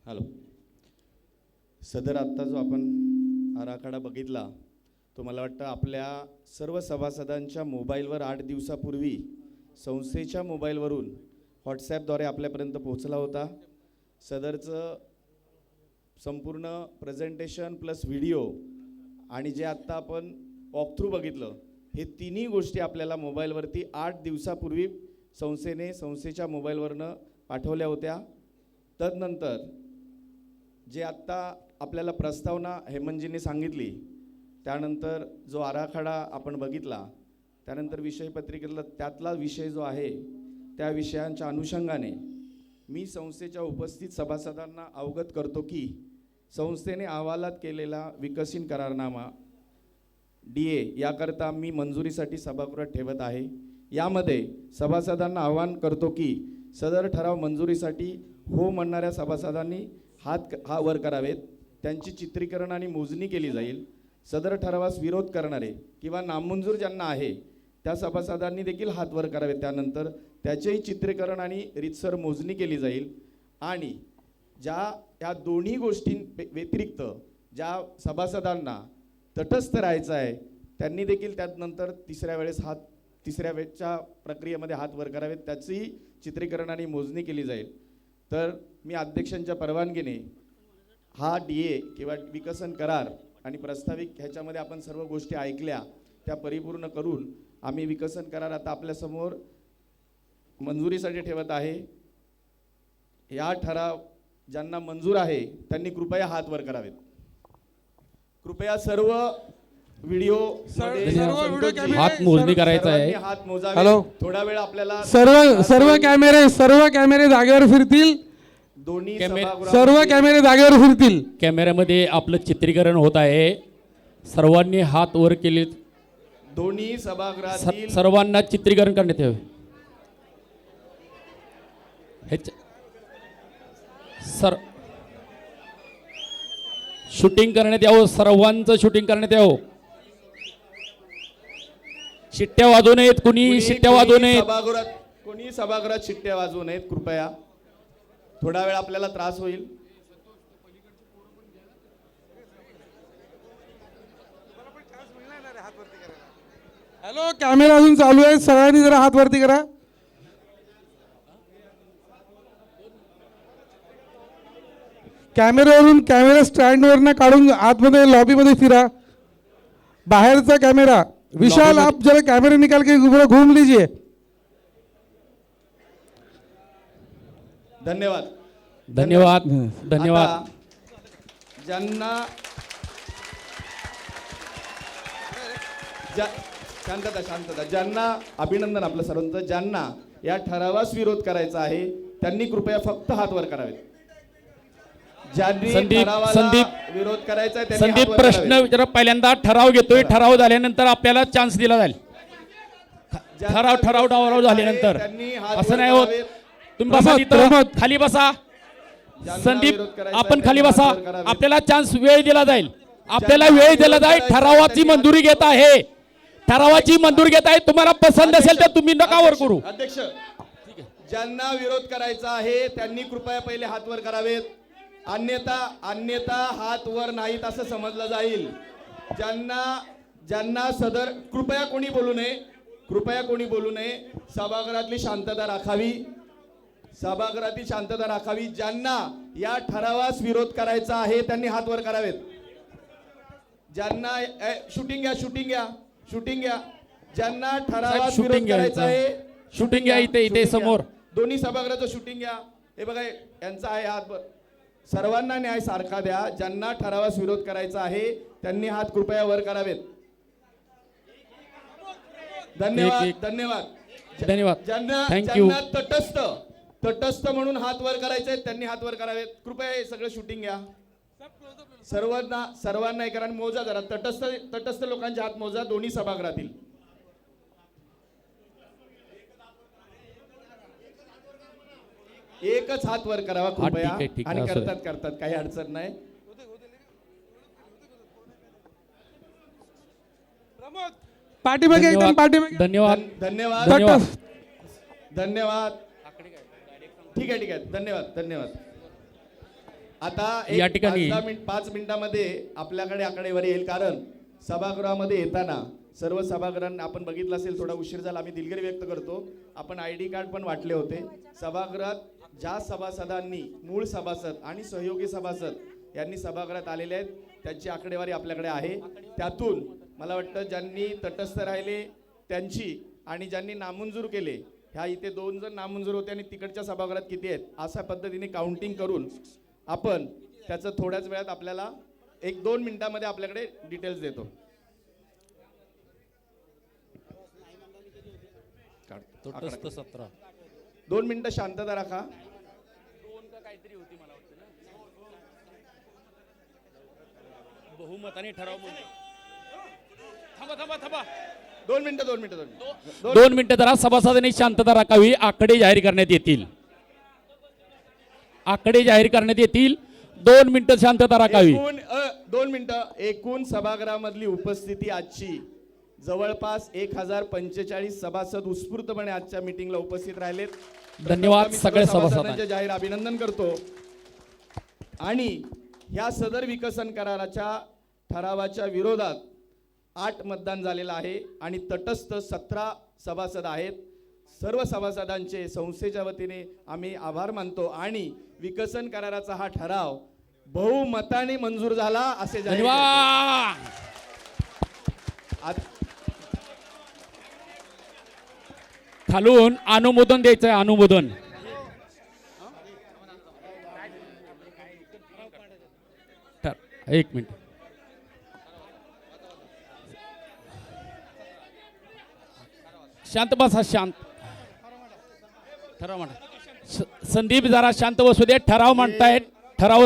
Hello. सदर आत्ता जो आपण आराखडा बघितला तो मला वाटतं आपल्या सर्व सभासदांच्या मोबाईलवर 8 दिवसापूर्वी संस्थेच्या मोबाईलवरून व्हॉट्सॲपद्वारे आपल्यापर्यंत पोहोचला होता. सदरचं संपूर्ण प्रेझेंटेशन प्लस व्हिडिओ आणि जे आत्ता आपण वॉकथ्रू बघितलं हे तिन्ही गोष्टी आपल्याला मोबाईलवरती 8 दिवसापूर्वी संस्थेच्या मोबाईलवरनं पाठवल्या होत्या. तदनंतर जे आत्ता आपल्याला प्रस्तावना हेमंतजींनी सांगितली त्यानंतर जो आराखडा आपण बघितला त्यानंतर विषयपत्रिकेतला त्यातला विषय जो आहे त्या विषयांच्या अनुषंगाने मी संस्थेच्या उपस्थित सभासदांना अवगत करतो की संस्थेने अहवालात केलेला विकसित करारनामा DA याकरता मी मंजुरीसाठी सभागृहात ठेवत आहे. यामध्ये सभासदांना आवाहन करतो की सदर ठराव मंजुरीसाठी हो म्हणणाऱ्या सभासदांनी हात वर करावेत. त्यांची चित्रीकरण आणि मोजणी केली जाईल. सदर ठरावास विरोध करणारे किंवा नामंजूर ज्यांना आहे त्या सभासदांनी देखील हात वर करावेत. त्यानंतर त्याचेही चित्रीकरण आणि रीतसर मोजणी केली जाईल. आणि या दोन्ही गोष्टी व्यतिरिक्त ज्या सभासदांना तटस्थ राहायचं आहे त्यांनी देखील त्यानंतर तिसऱ्या वेळच्या प्रक्रियेमध्ये हात वर करावेत. त्याचीही चित्रीकरण आणि मोजणी केली जाईल. तर मी अध्यक्षांच्या परवानगीने हा DA किंवा विकसन करार आणि प्रस्ताविक ह्याच्यामध्ये आपण सर्व गोष्टी ऐकल्या त्या परिपूर्ण करून आम्ही विकसन करार आता आपल्यासमोर मंजुरीसाठी ठेवत आहे. या ठराव ज्यांना मंजूर आहे त्यांनी कृपया हात वर करावेत. कृपया सर्व व्हिडिओ हात मोजणी करायचा आहे. हात मोजावे. हॅलो. थोडा वेळ आपल्याला सर्व कॅमेरे जागेवर फिरतील. दोन्ही सर्व कॅमेरे जागेवर फिरतील. कॅमेऱ्यामध्ये आपलं चित्रीकरण होत आहे. सर्वांनी हात वर केले. दोन्ही सभागृहातील सर्वांना चित्रीकरण करण्यात यावे. शूटिंग करण्यात यावं. सर्वांचं शूटिंग करण्यात यावं. शिट्ट्या वाजवू नयेत. कुणी शिट्ट्या वाजवू नयेत. कोणी सभागृहात शिट्ट्या वाजवू नयेत कृपया. थोडा वेळ आपल्याला त्रास होईल. हॅलो, कॅमेरा अजून चालू आहे. सगळ्यांनी जरा हात वरती करा. कॅमेरा स्टँडवरनं काढून आतमध्ये लॉबीमध्ये फिरा. बाहेरचा कॅमेरा विशाल, आप जरा कैमरे निकाल के घूम लीजिए. धन्यवाद. धन्यवाद. धन्यवाद. शांतता. ज्यांना अभिनंदन आपलं सर्वांचं. ज्यांना या ठरावास विरोध करायचा आहे त्यांनी कृपया फक्त हात वर करावेत. विरोध करायचा आहे संदीप प्रश्न विचारा. पहिल्यांदा ठराव घेतोय. ठराव झाल्यानंतर आपल्याला चान्स दिला जाईल. ठराव झाल्यानंतर असं नाही होत. तुम्ही बसा तिथं. खाली बसा. संदीप आपण खाली बसा. आपल्याला चान्स वेळ दिला जाईल. आपल्याला वेळ दिला जाईल. ठरावाची मंजुरी घेत आहे. तुम्हाला पसंत असेल तर तुम्ही नका वर करू. अध्यक्ष, ज्यांना विरोध करायचा आहे त्यांनी कृपया पहिले हात वर करावेत. अन्यथा हात वर नाहीत असं समजलं जाईल. ज्यांना सदर कृपया कोणी बोलू नये. सभागृहातली शांतता राखावी. ज्यांना या ठरावास विरोध करायचा आहे त्यांनी हात वर करावेत. ज्यांना शूटिंग घ्या. ज्यांना ठरावास विरोध करायचा आहे शूटिंग घ्या. इथे समोर दोन्ही सभागृहाचं शूटिंग घ्या. हे बघा यांचा आहे हात. सर्वांना न्याय सारखा द्या. ज्यांना ठरावास विरोध करायचा आहे त्यांनी हात कृपया वर करावेत. धन्यवाद. ज्यांना तटस्थ म्हणून हात वर करायचे त्यांनी हात वर करावेत. कृपया हे सगळं शूटिंग घ्या. सर्वांना हे करा. मोजा जरा. तटस्थ लोकांचे हात मोजा दोन्ही सभागृहातील. एकच हात वर करावा कृपया. आणि करतात काही अडचण नाही. पाठीमागे एकदम पाठीमागे. धन्यवाद. ठीक आहे. धन्यवाद. आता या ठिकाणी 5 मिनिटामध्ये आपल्याकडे आकडेवारी येईल, कारण सभागृहामध्ये येताना सर्व सभागृहांना आपण बघितलं असेल, थोडा उशीर झाला, आम्ही दिलगिरी व्यक्त करतो. आपण ID कार्ड पण वाटले होते. सभागृहात ज्या सभासदांनी, मूळ सभासद आणि सहयोगी सभासद यांनी सभागृहात आलेले आहेत त्यांची आकडेवारी आपल्याकडे आहे. त्यातून मला वाटतं ज्यांनी तटस्थ राहिले त्यांची आणि ज्यांनी नामंजूर केले, ह्या इथे 2 जण नामंजूर होते आणि तिकडच्या सभागृहात किती आहेत अशा पद्धतीने काउंटिंग करून आपण त्याचं थोड्याच वेळात आपल्याला 1-2 मिनिटांमध्ये आपल्याकडे डिटेल्स देतो. तटस्थ 17. 2 मिनिटं शांतता राखा. बहुमताने ठराव. थांबा 2 मिनिटं. 2 मिनिटं जरा सभासदांनी शांतता राखावी. आकडे जाहीर करण्यात येतील. 2 मिनिटं शांतता राखावी. 2 मिनिटं. एकूण सभागृहामधली उपस्थिती आजची जवळपास 1045 सभासद उत्स्फूर्तपणे आजच्या मीटिंगला उपस्थित राहिलेत. धन्यवाद मी सगळे सर्व सभासदांचे. सभासदांचे जाहीर अभिनंदन करतो. आणि ह्या सदर विकसन कराराच्या ठरावाच्या विरोधात 8 मतदान झालेलं आहे आणि तटस्थ 17 सभासद आहेत. सर्व सभासदांचे संस्थेच्या वतीने आम्ही आभार मानतो आणि विकसन कराराचा हा ठराव बहुमताने मंजूर झाला असे जाहीर करतो. धन्यवाद. खालून अनुमोदन द्यायचंय. अनुमोदन. एक मिनिट. शांत बसा. शांत. ठराव म्हणा. संदीप जरा शांत बसू दे. ठराव म्हणतायत. ठराव